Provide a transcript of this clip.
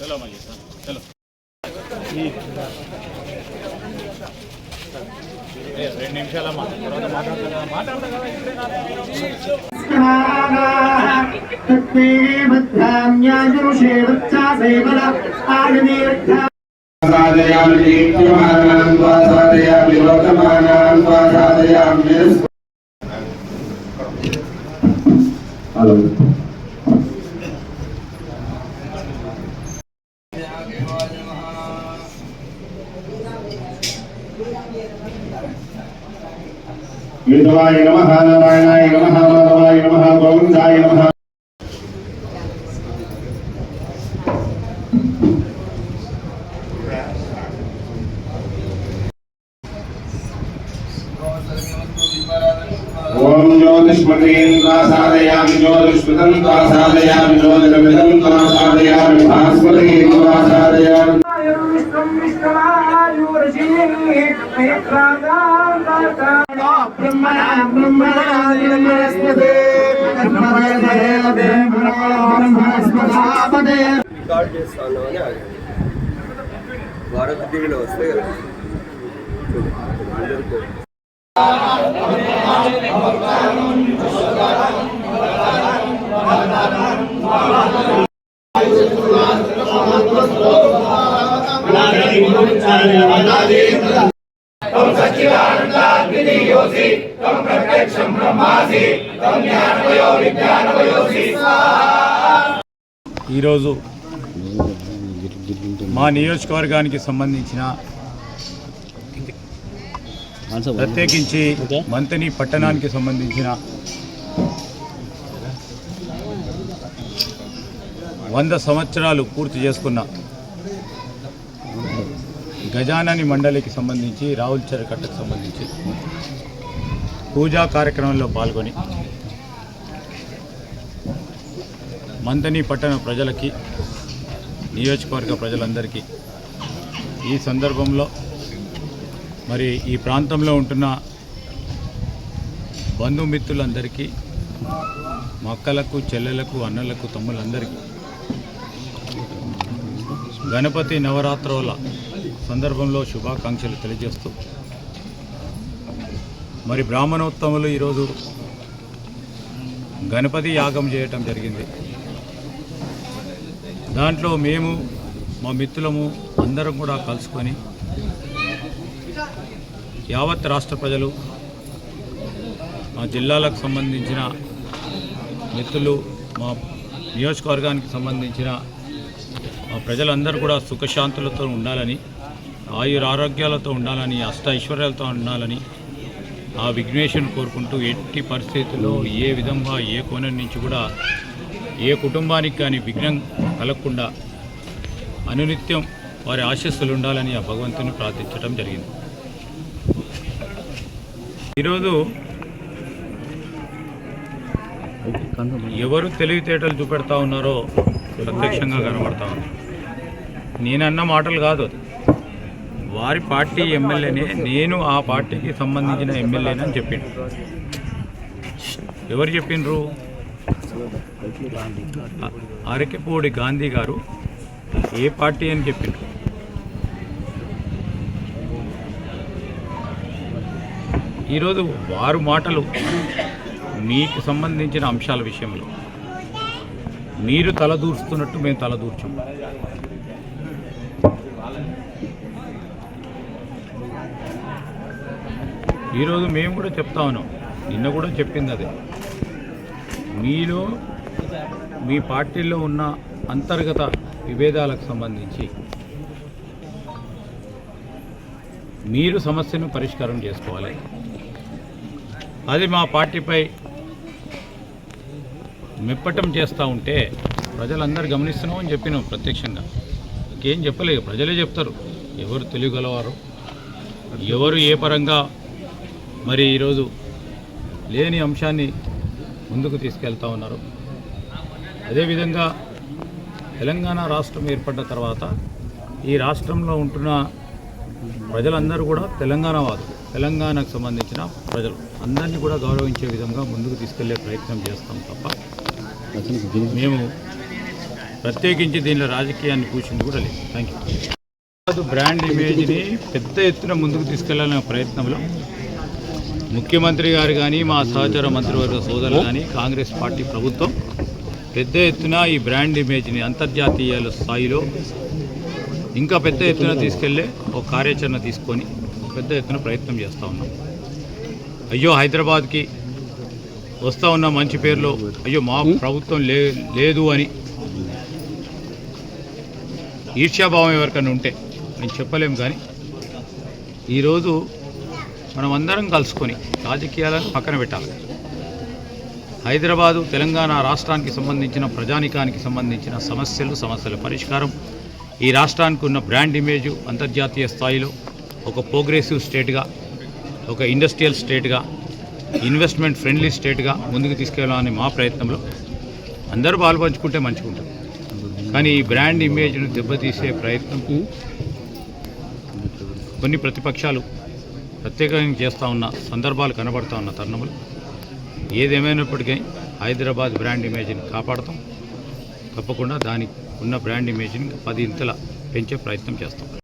चलो मैं चलो రెండు నిమిషాలమ్మా తర్వాత మాట్లాడతా హలో విధవాయ నమః నారాయణాయ నమః మాధవాయ నమః గోవిందాయ నమః ఓం జ్యోతిష్మతీం సాధయామి జ్యోతిష్మతం సాధయామి జ్యోతిర్మిదం సాధయామి భాస్వతీం సాధయామి రికార్డ్ చేస్తాను అని భారత టీవీలో వస్తే కదా అందరికీ ఈరోజు మా నియోజకవర్గానికి సంబంధించిన ప్రత్యేకించి మంతని పట్టణానికి సంబంధించిన 100 సంవత్సరాలు పూర్తి చేసుకున్న గజానని మండలికి సంబంధించి రావుల చెరుకట్టకు సంబంధించి పూజా కార్యక్రమంలో పాల్గొని మంతని పట్టణ ప్రజలకి నియోజకవర్గ ప్రజలందరికీ ఈ సందర్భంలో మరి ఈ ప్రాంతంలో ఉంటున్న బంధుమిత్రులందరికీ మక్కలకు చెల్లెలకు అన్నలకు తమ్ములందరికీ గణపతి నవరాత్రుల సందర్భంలో శుభాకాంక్షలు తెలియజేస్తూ మరి బ్రాహ్మణోత్తములు ఈరోజు గణపతి యాగం చేయటం జరిగింది. దాంట్లో మేము మా మిత్రులము అందరం కూడా కలుసుకొని యావత్ రాష్ట్ర ప్రజలు మా జిల్లాలకు సంబంధించిన మిత్రులు మా నియోజకవర్గానికి సంబంధించిన మా ప్రజలందరూ కూడా సుఖశాంతులతో ఉండాలని, ఆయురారోగ్యాలతో ఉండాలని, అష్ట ఐశ్వర్యాలతో ఉండాలని ఆ విఘ్నేశ్వరుని కోరుకుంటూ ఎట్టి పరిస్థితుల్లో ఏ విధంగా ఏ కోణం నుంచి కూడా ఏ కుటుంబానికి కానీ విఘ్నం కలగకుండా అనునిత్యం వారి ఆశీస్సులు ఉండాలని ఆ భగవంతుని ప్రార్థించడం జరిగింది. ఈరోజు ఎవరు తెలివితేటలు చూపెడతా ఉన్నారో ప్రత్యక్షంగా కనబడతా ఉంది. నేనన్న మాటలు కాదు, వారి పార్టీ ఎమ్మెల్యేనే, నేను ఆ పార్టీకి సంబంధించిన ఎమ్మెల్యేనని చెప్పిండు. ఎవరు చెప్పిండ్రు? అరకెపూడి గాంధీ గారు ఏ పార్టీ అని చెప్పిండ్రు. ఈరోజు వారు మాటలు మీకు సంబంధించిన అంశాల విషయంలో మీరు తలదూర్చుతున్నట్టు మేము తలదూర్చాం. ఈరోజు మేము కూడా చెప్తా ఉన్నాం, నిన్న కూడా చెప్పింది అదే. మీలో మీ పార్టీలో ఉన్న అంతర్గత విభేదాలకు సంబంధించి మీరు సమస్యను పరిష్కారం చేసుకోవాలి. అది మా పార్టీపై మెప్పటం చేస్తూ ఉంటే ప్రజలందరూ గమనిస్తున్నామని చెప్పినాం ప్రత్యక్షంగా. ఇంకేం చెప్పలేదు, ప్రజలే చెప్తారు ఎవరు తెలియగలవారు, ఎవరు ఏ పరంగా మరి ఈరోజు లేని అంశాన్ని ముందుకు తీసుకెళ్తా ఉన్నారు. అదేవిధంగా తెలంగాణ రాష్ట్రం ఏర్పడ్డ తర్వాత ఈ రాష్ట్రంలో ఉంటున్న ప్రజలందరూ కూడా తెలంగాణవాదులు, తెలంగాణకు సంబంధించిన ప్రజలు అందరినీ కూడా గౌరవించే విధంగా ముందుకు తీసుకెళ్లే ప్రయత్నం చేస్తాం తప్ప మేము ప్రత్యేకించి దీనిలో రాజకీయాన్ని కూర్చుంది కూడా లేదు. Thank you. బ్రాండ్ ఇమేజ్ని పెద్ద ఎత్తున ముందుకు తీసుకెళ్లాలనే ప్రయత్నంలో ముఖ్యమంత్రి గారు కానీ మా సహచర మంత్రివర్గ సోదరులు కానీ కాంగ్రెస్ పార్టీ ప్రభుత్వం పెద్ద ఎత్తున ఈ బ్రాండ్ ఇమేజ్ని అంతర్జాతీయ స్థాయిలో ఇంకా పెద్ద ఎత్తున తీసుకెళ్లే ఒక కార్యాచరణ తీసుకొని పెద్ద ఎత్తున ప్రయత్నం చేస్తూ ఉన్నాం. అయ్యో హైదరాబాద్కి వస్తూ ఉన్న మంచి పేరులో అయ్యో మా ప్రభుత్వం లేదు అని ఈర్ష్యాభావం ఎవరికైనా ఉంటే నేను చెప్పలేము. కానీ ఈరోజు మనం అందరం కలుసుకొని రాజకీయాలను పక్కన పెట్టాలి. హైదరాబాదు తెలంగాణ రాష్ట్రానికి సంబంధించిన ప్రజానికానికి సంబంధించిన సమస్యల పరిష్కారం, ఈ రాష్ట్రానికి ఉన్న బ్రాండ్ ఇమేజ్ అంతర్జాతీయ స్థాయిలో ఒక ప్రోగ్రెసివ్ స్టేట్గా, ఒక ఇండస్ట్రియల్ స్టేట్గా, ఇన్వెస్ట్మెంట్ ఫ్రెండ్లీ స్టేట్గా ముందుకు తీసుకెళ్ళాలని మా ప్రయత్నంలో అందరూ పాల్పంచుకుంటే మంచిగా ఉంటుంది. కానీ ఈ బ్రాండ్ ఇమేజ్ను దెబ్బతీసే ప్రయత్నం కొన్ని ప్రతిపక్షాలు ప్రత్యేకంగా చేస్తూ ఉన్న సందర్భాలు కనబడుతూ ఉన్న తరుణములు ఏదేమైనప్పటికీ హైదరాబాద్ బ్రాండ్ ఇమేజ్ని కాపాడతాం. తప్పకుండా దానికి ఉన్న బ్రాండ్ ఇమేజ్ని 10 ఇంతల పెంచే ప్రయత్నం చేస్తాం.